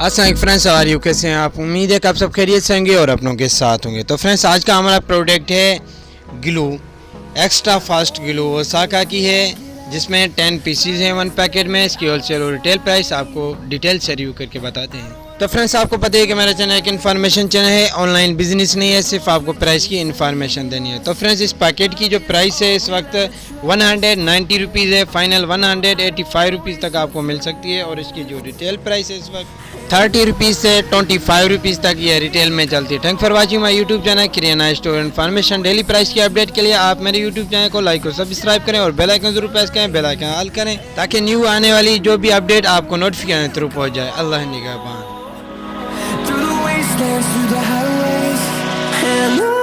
अस्सलाम फ्रेंड्स, आ रही हो कैसे हैं आप। उम्मीद है कि आप सब खैरियत से होंगे और अपनों के साथ होंगे। तो फ्रेंड्स, आज का हमारा प्रोडक्ट है glue, extra fast glue Osaka की है, जिसमें 10 पीसीज हैं 1 पैकेट में। इसकी होलसेल और रिटेल प्राइस आपको डिटेल से रिव्यू करके बताते हैं। तो फ्रेंड्स, आपको पता है कि मेरा चैनल एक इन्फॉर्मेशन चैनल है, ऑनलाइन बिजनेस नहीं है, सिर्फ आपको प्राइस की इन्फॉर्मेशन देनी है। तो फ्रेंड्स, इस पैकेट की जो प्राइस है इस वक्त 190 रुपीज़ है, फाइनल 185 रुपीज़ तक आपको मिल सकती है। और इसकी जो रिटेल प्राइस है इस वक्त 30 रुपीज़ से 25 रुपीज़ तक ये रिटेल में चलती है। Thank for watching my YouTube channel kirana store information. Daily price की अपडेट के लिए आप मेरे यूट्यूब चैनल को लाइक और सब्सक्राइब करें और बेल आइकन जरूर प्रेस करें, बेल आइकन ऑल करें, ताकि न्यू आने वाली जो भी अपडेट आपको नोटिफिकेशन थ्रू पहुंच जाए। अल्लाह निगहबान। Through the wastelands, through the highways, and